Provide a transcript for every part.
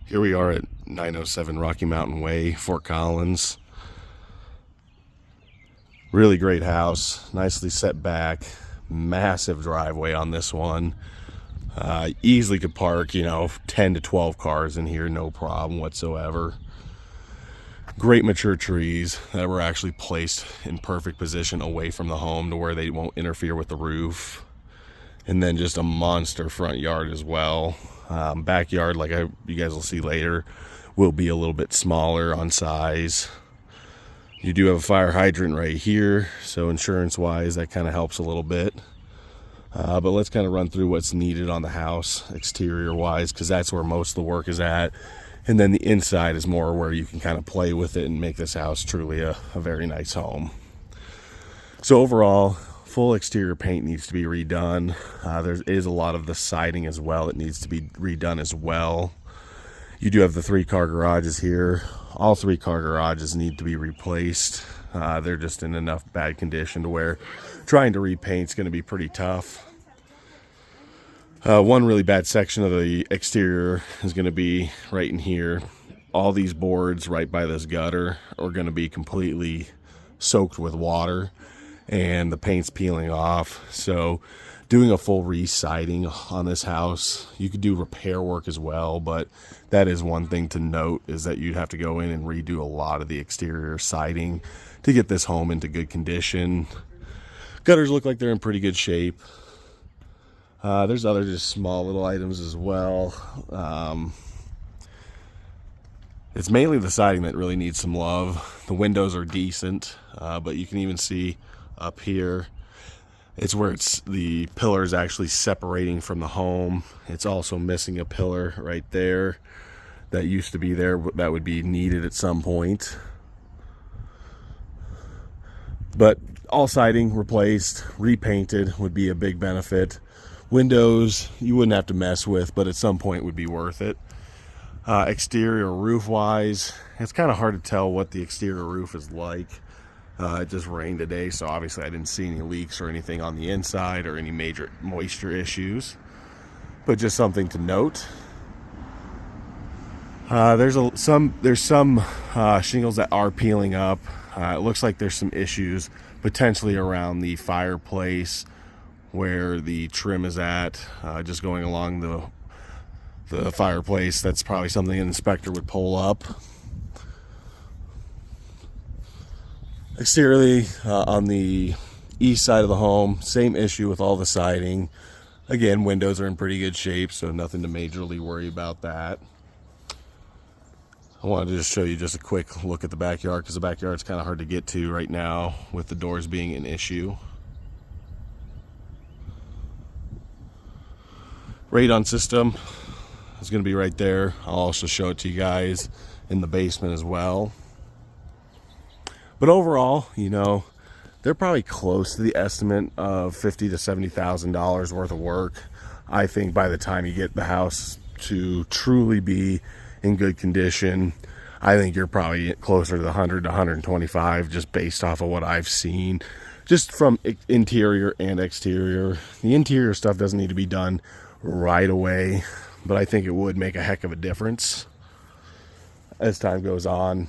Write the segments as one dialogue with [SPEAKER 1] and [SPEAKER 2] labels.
[SPEAKER 1] Here we are at 907 Rocky Mountain Way, Fort Collins. Really great house, nicely set back, massive driveway on this one. Easily could park, 10 to 12 cars in here, no problem whatsoever. Great mature trees that were actually placed in perfect position away from the home to where they won't interfere with the roof. And then just a monster front yard as well. Backyard, like you guys will see later, will be a little bit smaller on size. You do have a fire hydrant right here, so insurance wise that kind of helps a little bit. But let's kind of run through what's needed on the house exterior wise, because that's where most of the work is at. And then the inside is more where you can kind of play with it and make this house truly a very nice home. So overall, full exterior paint needs to be redone. There is a lot of the siding as well that needs to be redone as well. You do have the 3-car garages here. All 3-car garages need to be replaced. They're just in enough bad condition to where trying to repaint is going to be pretty tough. One really bad section of the exterior is going to be right in here. All these boards right by this gutter are going to be completely soaked with water and the paint's peeling off. So doing a full re-siding on this house, you could do repair work as well, but that is one thing to note, is that you'd have to go in and redo a lot of the exterior siding to get this home into good condition. Gutters look like they're in pretty good shape. There's other just small little items as well. It's mainly the siding that really needs some love. The windows are decent, but you can even see up here, it's where the pillar is actually separating from the home. It's also missing a pillar right there that used to be there, that would be needed at some point. But all siding replaced, repainted would be a big benefit. Windows you wouldn't have to mess with, but at some point would be worth it. Exterior roof wise, it's kind of hard to tell what the exterior roof is like. It just rained today, so obviously I didn't see any leaks or anything on the inside or any major moisture issues, but just something to note. There's some shingles that are peeling up. It looks like there's some issues potentially around the fireplace where the trim is at, just going along the fireplace. That's probably something an inspector would pull up. Exteriorly, on the east side of the home, same issue with all the siding. Again, windows are in pretty good shape, so nothing to majorly worry about that. I wanted to just show you just a quick look at the backyard, because the backyard's kind of hard to get to right now with the doors being an issue. Radon system is going to be right there. I'll also show it to you guys in the basement as well. But overall, they're probably close to the estimate of $50,000 to $70,000 worth of work. I think by the time you get the house to truly be in good condition, I think you're probably closer to the 100 to 125, just based off of what I've seen, just from interior and exterior. The interior stuff doesn't need to be done right away, but I think it would make a heck of a difference as time goes on.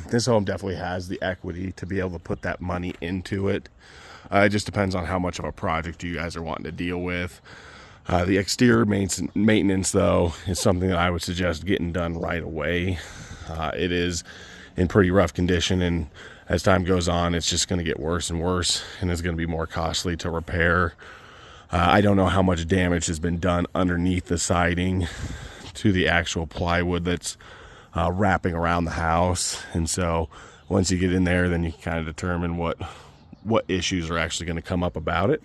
[SPEAKER 1] This home definitely has the equity to be able to put that money into it. It just depends on how much of a project you guys are wanting to deal with. The exterior maintenance, though, is something that I would suggest getting done right away. It is in pretty rough condition, and as time goes on, it's just going to get worse and worse, and it's going to be more costly to repair. I don't know how much damage has been done underneath the siding to the actual plywood that's wrapping around the house, and so once you get in there, then you can kind of determine what issues are actually going to come up about it.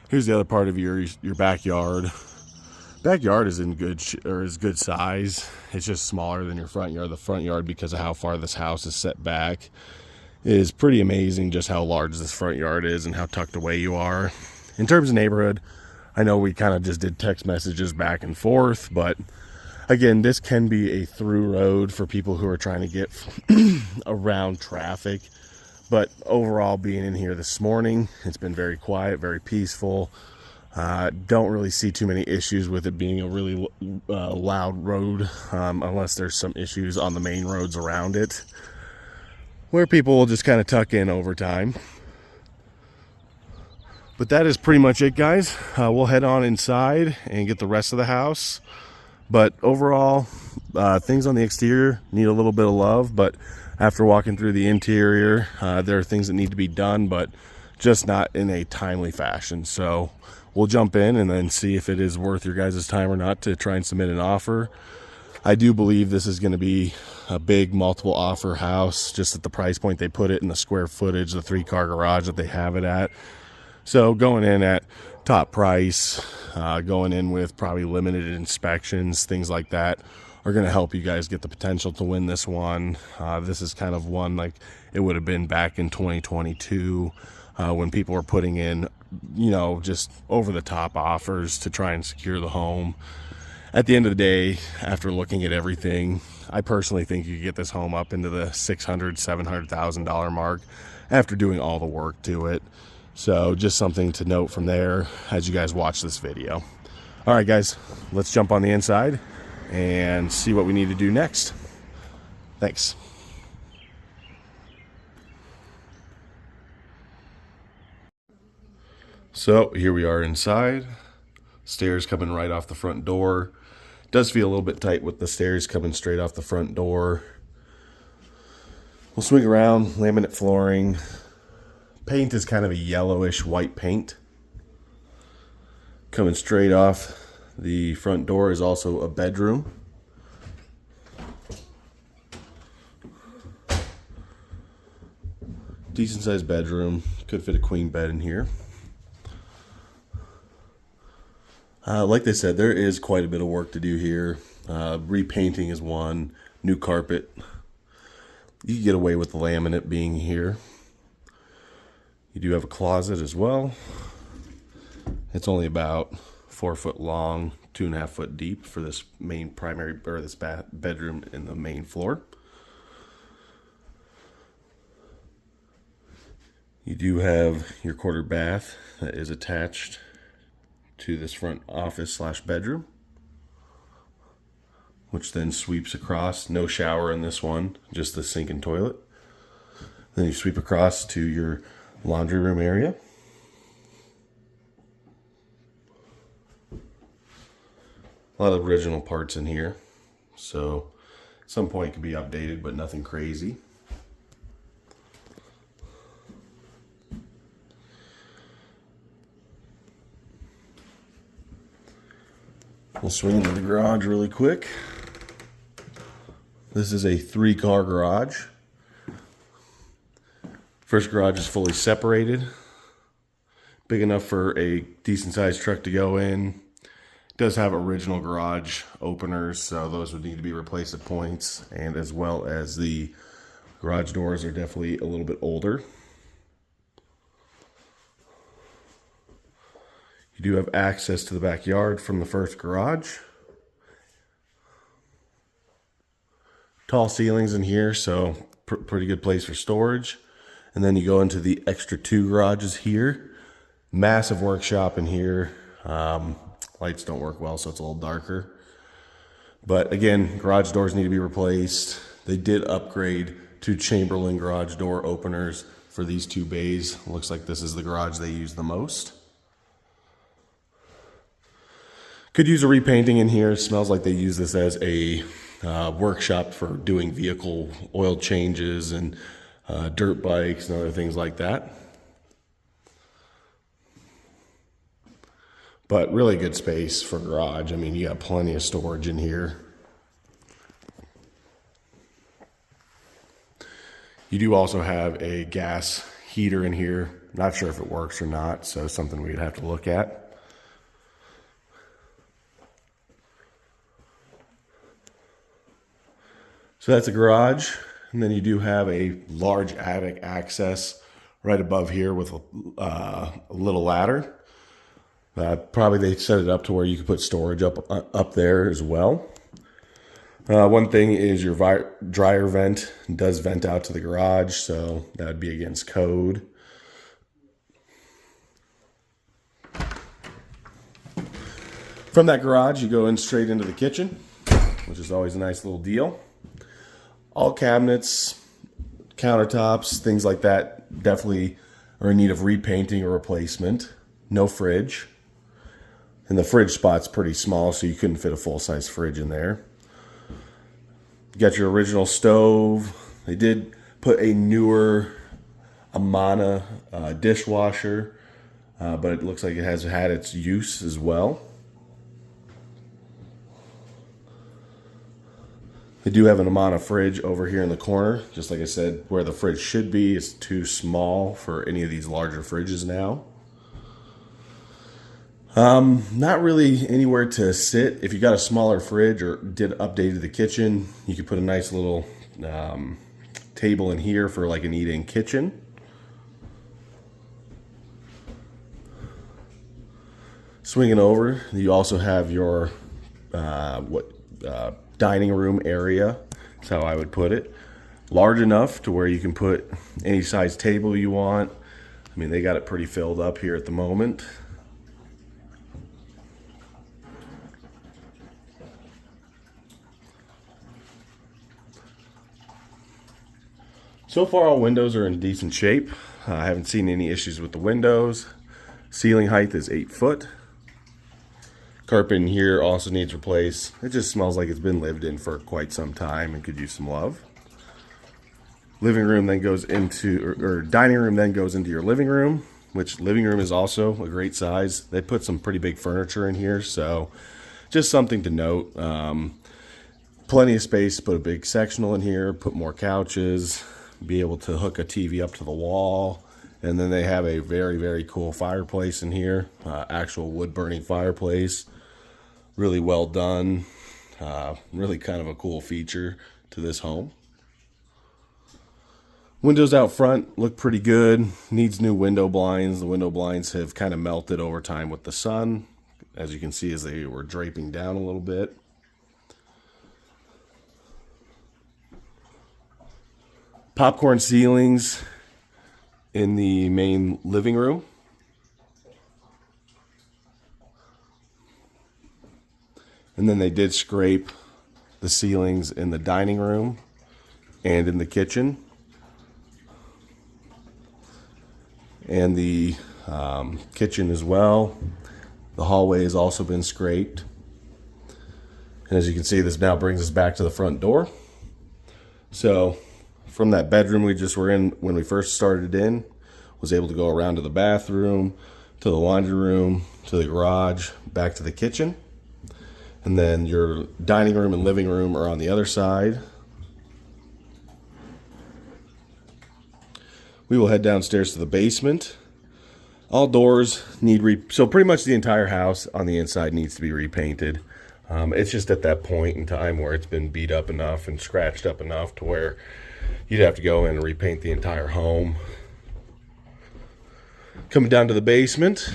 [SPEAKER 1] Here's the other part of your backyard. Backyard is in good size. It's just smaller than your front yard. The front yard, because of how far this house is set back, is pretty amazing just how large this front yard is and how tucked away you are. In terms of neighborhood, I know we kind of just did text messages back and forth, but again, this can be a through road for people who are trying to get around traffic. But overall, being in here this morning, it's been very quiet, very peaceful. Don't really see too many issues with it being a really loud road, unless there's some issues on the main roads around it, where people will just kind of tuck in over time. But that is pretty much it, guys. We'll head on inside and get the rest of the house. But overall, things on the exterior need a little bit of love, but after walking through the interior, there are things that need to be done, but just not in a timely fashion. So we'll jump in and then see if it is worth your guys' time or not to try and submit an offer. I do believe this is going to be a big multiple offer house, just at the price point they put it, and the square footage, the 3-car garage that they have it at. So going in at top price, going in with probably limited inspections, things like that, are going to help you guys get the potential to win this one. This is kind of one like it would have been back in 2022 when people were putting in, you know, just over the top offers to try and secure the home. At the end of the day, after looking at everything, I personally think you could get this home up into the $600,000, $700,000 mark after doing all the work to it. So just something to note from there as you guys watch this video. All right, guys, let's jump on the inside and see what we need to do next. Thanks. So here we are inside. Stairs coming right off the front door. Does feel a little bit tight with the stairs coming straight off the front door. We'll swing around, laminate flooring. Paint is kind of a yellowish white paint. Coming straight off the front door is also a bedroom. Decent sized bedroom. Could fit a queen bed in here. Like they said, there is quite a bit of work to do here. Repainting is one. New carpet. You can get away with the laminate being here. You do have a closet as well. It's only about 4 foot long, 2.5 foot deep for this main primary, or this bedroom in the main floor. You do have your quarter bath that is attached to this front office / bedroom, which then sweeps across. No shower in this one, just the sink and toilet. Then you sweep across to your laundry room area. A lot of original parts in here, so at some point it could be updated, but nothing crazy. We'll swing into the garage really quick. This is a 3-car garage. First garage is fully separated. Big enough for a decent sized truck to go in. Does have original garage openers, so those would need to be replaced at points, and as well as the garage doors are definitely a little bit older. You do have access to the backyard from the first garage. Tall ceilings in here, so pretty good place for storage. And then you go into the extra 2 garages here. Massive workshop in here. Lights don't work well, so it's a little darker. But again, garage doors need to be replaced. They did upgrade to Chamberlain garage door openers for these 2 bays. Looks like this is the garage they use the most. Could use a repainting in here. It smells like they use this as a workshop for doing vehicle oil changes and dirt bikes and other things like that. But really good space for garage. I mean, you got plenty of storage in here. You do also have a gas heater in here. Not sure if it works or not, so something we'd have to look at. So that's a garage, and then you do have a large attic access right above here with a little ladder. Probably they set it up to where you can put storage up there as well. One thing is your dryer vent does vent out to the garage, so that would be against code. From that garage, you go in straight into the kitchen, which is always a nice little deal. All cabinets, countertops, things like that definitely are in need of repainting or replacement. No fridge. And the fridge spot's pretty small, so you couldn't fit a full-size fridge in there. You got your original stove. They did put a newer Amana dishwasher, but it looks like it has had its use as well. They do have an Amana fridge over here in the corner. Just like I said, where the fridge should be is too small for any of these larger fridges now. Not really anywhere to sit. If you got a smaller fridge or did updated the kitchen, you could put a nice little table in here for like an eat-in kitchen. Swinging over, you also have your dining room area. That's how I would put it. Large enough to where you can put any size table you want. I mean, they got it pretty filled up here at the moment. So far, all windows are in decent shape. I haven't seen any issues with the windows. Ceiling height is 8 foot. Carpet in here also needs replaced. It just smells like it's been lived in for quite some time and could use some love. Living room then goes into, or dining room then goes into your living room, which living room is also a great size. They put some pretty big furniture in here, so just something to note. Plenty of space to put a big sectional in here, put more couches, be able to hook a TV up to the wall. And then they have a very, very cool fireplace in here, actual wood burning fireplace. Really well done. Really kind of a cool feature to this home. Windows out front look pretty good. Needs new window blinds. The window blinds have kind of melted over time with the sun, as you can see as they were draping down a little bit. Popcorn ceilings in the main living room. And then they did scrape the ceilings in the dining room and in the kitchen. And the kitchen as well. The hallway has also been scraped. And as you can see, this now brings us back to the front door. So from that bedroom we just were in when we first started in, was able to go around to the bathroom, to the laundry room, to the garage, back to the kitchen. And then your dining room and living room are on the other side. We will head downstairs to the basement. All doors need so pretty much the entire house on the inside needs to be repainted. It's just at that point in time where it's been beat up enough and scratched up enough to where you'd have to go in and repaint the entire home. Coming down to the basement.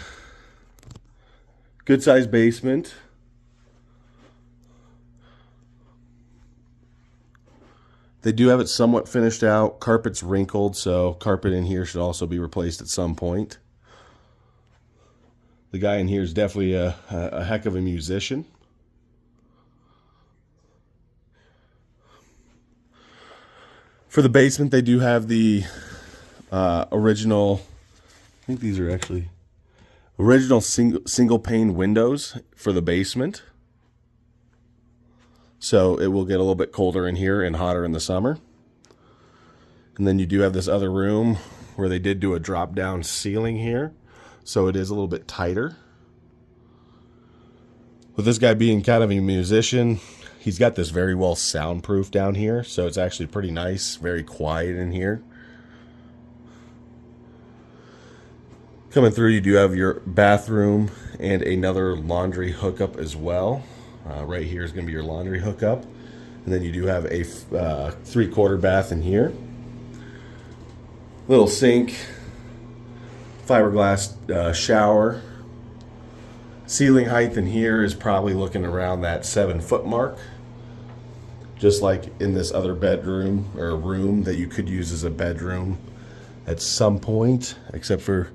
[SPEAKER 1] Good sized basement. They do have it somewhat finished out. Carpet's wrinkled, so carpet in here should also be replaced at some point. The guy in here is definitely a heck of a musician. For the basement, they do have the original, I think these are actually original single pane windows for the basement. So it will get a little bit colder in here and hotter in the summer. And then you do have this other room where they did do a drop down ceiling here. So it is a little bit tighter. With this guy being kind of a musician, he's got this very well soundproof down here. So it's actually pretty nice, very quiet in here. Coming through, you do have your bathroom and another laundry hookup as well. Right here is going to be your laundry hookup. And then you do have a 3/4 bath in here. Little sink, fiberglass shower. Ceiling height in here is probably looking around that 7 foot mark. Just like in this other bedroom or room that you could use as a bedroom at some point, except for,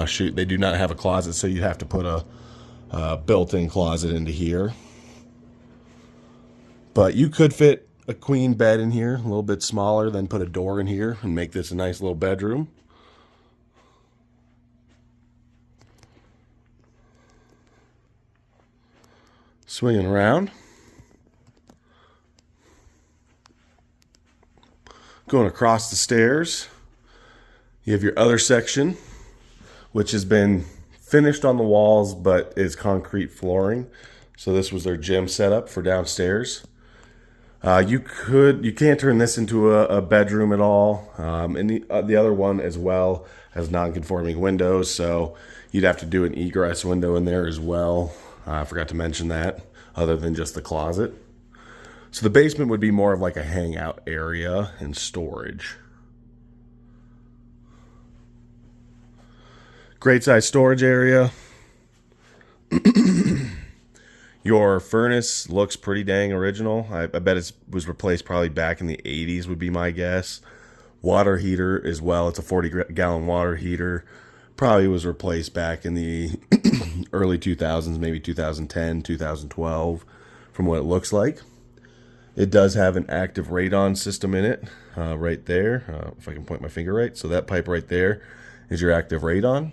[SPEAKER 1] shoot, they do not have a closet, so you have to put a built-in closet into here. But you could fit a queen bed in here, a little bit smaller, then put a door in here and make this a nice little bedroom. Swinging around. Going across the stairs, you have your other section, which has been finished on the walls, but is concrete flooring. So this was their gym setup for downstairs. You can't turn this into a bedroom at all. And the other one as well has non-conforming windows, so you'd have to do an egress window in there as well. I forgot to mention that, other than just the closet. So the basement would be more of like a hangout area and storage. Great size storage area. Your furnace looks pretty dang original. I bet it was replaced probably back in the 80s would be my guess. Water heater as well. It's a 40-gallon water heater. Probably was replaced back in the early 2000s, maybe 2010, 2012, from what it looks like. It does have an active radon system in it, right there, if I can point my finger right. So that pipe right there is your active radon.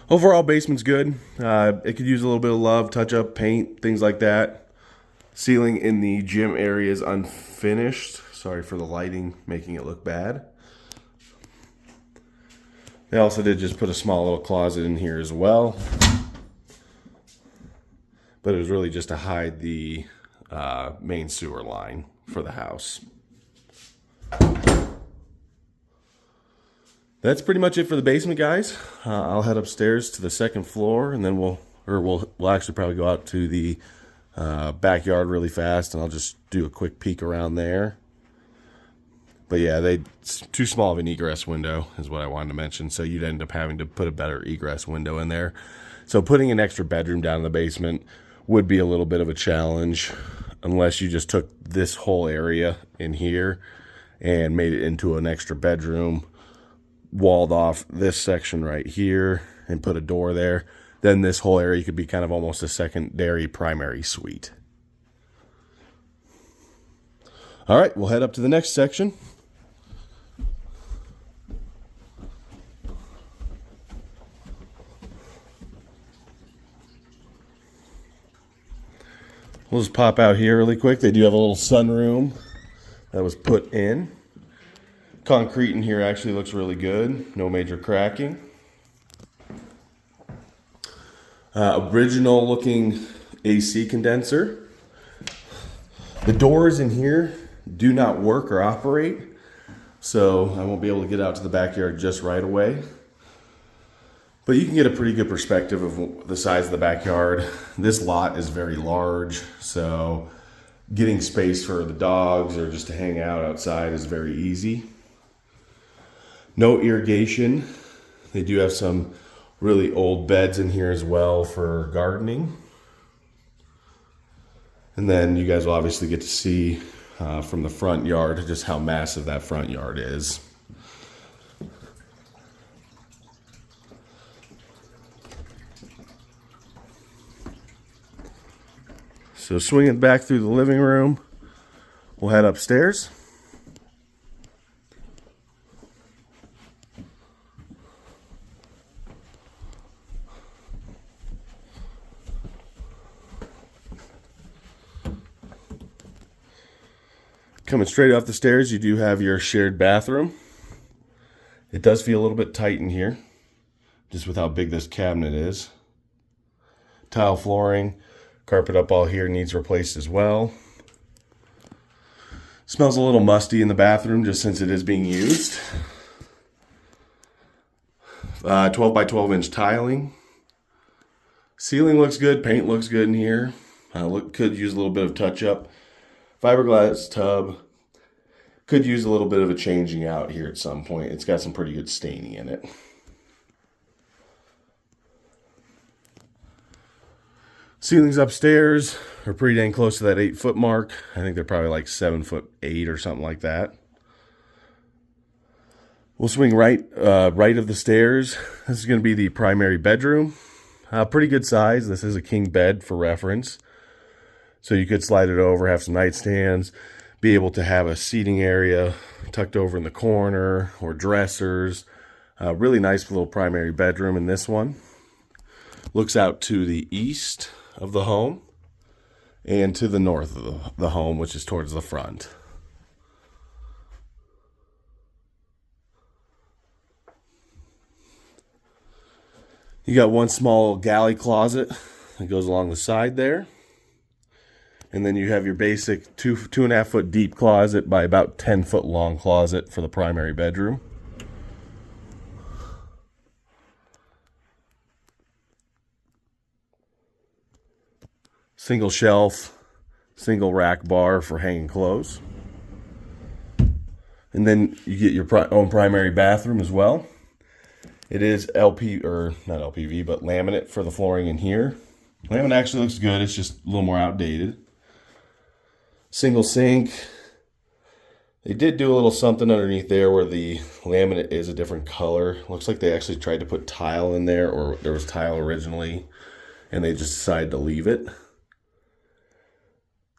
[SPEAKER 1] Overall, basement's good. It could use a little bit of love, touch up, paint, things like that. Ceiling in the gym area is unfinished. Sorry for the lighting, making it look bad. They also did just put a small little closet in here as well. But it was really just to hide the main sewer line for the house. That's pretty much it for the basement, guys. I'll head upstairs to the second floor, and then we'll actually probably go out to the backyard really fast, and I'll just do a quick peek around there. But yeah, it's too small of an egress window is what I wanted to mention. So you'd end up having to put a better egress window in there. So putting an extra bedroom down in the basement would be a little bit of a challenge unless you just took this whole area in here and made it into an extra bedroom, walled off this section right here and put a door there. Then this whole area could be kind of almost a secondary primary suite. All right, we'll head up to the next section. We'll just pop out here really quick. They do have a little sunroom that was put in. Concrete in here actually looks really good. No major cracking. Original looking AC condenser. The doors in here do not work or operate, so I won't be able to get out to the backyard just right away. But you can get a pretty good perspective of the size of the backyard. This lot is very large, so getting space for the dogs or just to hang out outside is very easy. No irrigation. They do have some really old beds in here as well for gardening. And then you guys will obviously get to see from the front yard just how massive that front yard is. So swinging back through the living room, we'll head upstairs. Coming straight off the stairs, you do have your shared bathroom. It does feel a little bit tight in here, just with how big this cabinet is. Tile flooring. Carpet up all here needs replaced as well. Smells a little musty in the bathroom just since it is being used. 12 by 12 inch tiling. Ceiling looks good. Paint looks good in here. Could use a little bit of touch up. Fiberglass tub. Could use a little bit of a changing out here at some point. It's got some pretty good staining in it. Ceilings upstairs are pretty dang close to that 8-foot mark. I think th're probably like 7'8" or something like that. We'll swing right of the stairs. This is going to be the primary bedroom. Pretty good size. This is a king bed for reference. So you could slide it over, have some nightstands, be able to have a seating area tucked over in the corner or dressers. Really nice little primary bedroom in this one. Looks out to the east of the home and to the north of the home, which is towards the front. You got one small galley closet that goes along the side there. And then you have your basic 2.5 foot deep closet by about 10 foot long closet for the primary bedroom. Single shelf, single rack bar for hanging clothes. And then you get your own primary bathroom as well. It is LP, or not LPV, but laminate for the flooring in here. Laminate actually looks good. It's just a little more outdated. Single sink. They did do a little something underneath there where the laminate is a different color. Looks like they actually tried to put tile in there, or there was tile originally, and they just decided to leave it.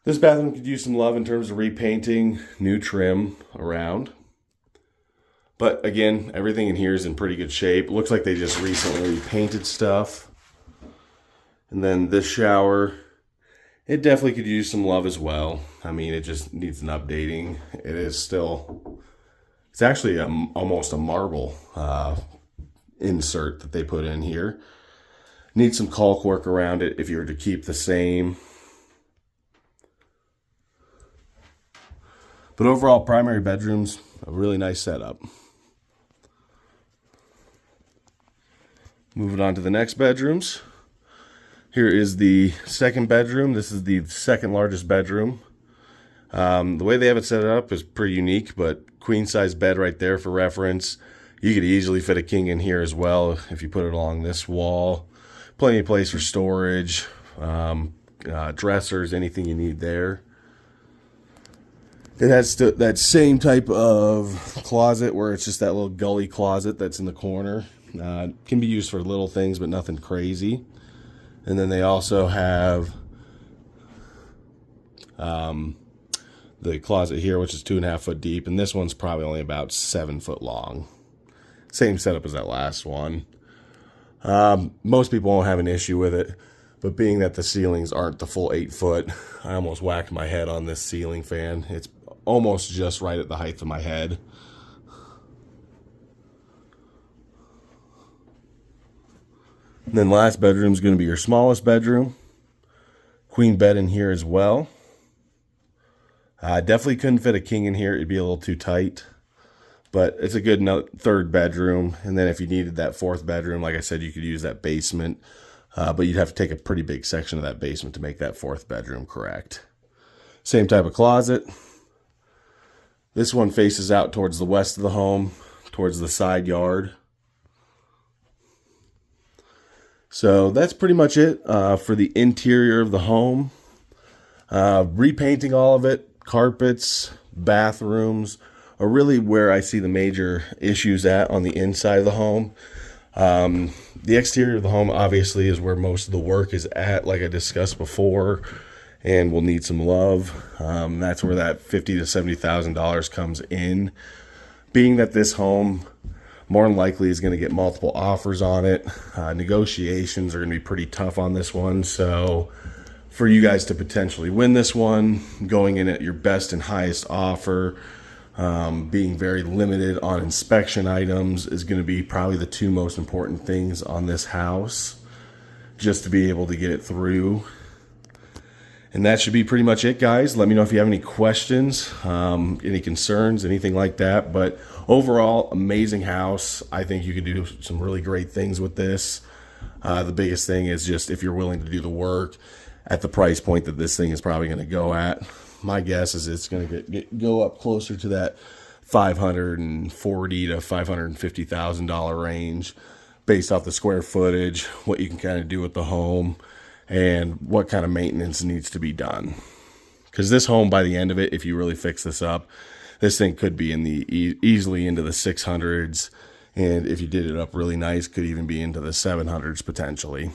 [SPEAKER 1] This bathroom could use some love in terms of repainting, new trim around. But again, everything in here is in pretty good shape. Looks like they just recently painted stuff. And then this shower, it definitely could use some love as well. I mean, it just needs an updating. It is still, it's actually almost a marble insert that they put in here. Needs some caulk work around it if you were to keep the same. But overall, primary bedrooms, a really nice setup. Moving on to the next bedrooms. Here is the second bedroom. This is the second largest bedroom. The way they have it set up is pretty unique, but queen size bed right there for reference. You could easily fit a king in here as well if you put it along this wall. Plenty of place for storage, dressers, anything you need there. It has that same type of closet where it's just that little gully closet that's in the corner. Can be used for little things, but nothing crazy. And then they also have the closet here, which is 2.5 foot deep, and this one's probably only about 7 foot long. Same setup as that last one. Most people won't have an issue with it, but being that the ceilings aren't the full 8 foot, I almost whacked my head on this ceiling fan. It's almost just right at the height of my head. And then last bedroom is going to be your smallest bedroom. Queen bed in here as well. Definitely couldn't fit a king in here. It'd be a little too tight. But it's a good third bedroom. And then if you needed that fourth bedroom, like I said, you could use that basement. But you'd have to take a pretty big section of that basement to make that fourth bedroom correct. Same type of closet. This one faces out towards the west of the home, towards the side yard. So that's pretty much it for the interior of the home. Repainting all of it, carpets, bathrooms are really where I see the major issues at on the inside of the home. The exterior of the home obviously is where most of the work is at, like I discussed before, and will need some love. That's where that $50,000 to $70,000 comes in. Being that this home more than likely is going to get multiple offers on it. Negotiations are going to be pretty tough on this one. So for you guys to potentially win this one, going in at your best and highest offer, being very limited on inspection items is going to be probably the two most important things on this house, just to be able to get it through. And that should be pretty much it, guys. Let me know if you have any questions, any concerns, anything like that. But overall, amazing house. I think you could do some really great things with this. The biggest thing is just if you're willing to do the work at the price point that this thing is probably going to go at. My guess is it's going to go up closer to that $540,000 to $550,000 range based off the square footage, what you can kind of do with the home, and what kind of maintenance needs to be done. Because this home, by the end of it, if you really fix this up, this thing could be in the easily into the 600s. And if you did it up really nice, could even be into the 700s potentially.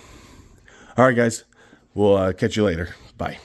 [SPEAKER 1] All right, guys, we'll catch you later. Bye.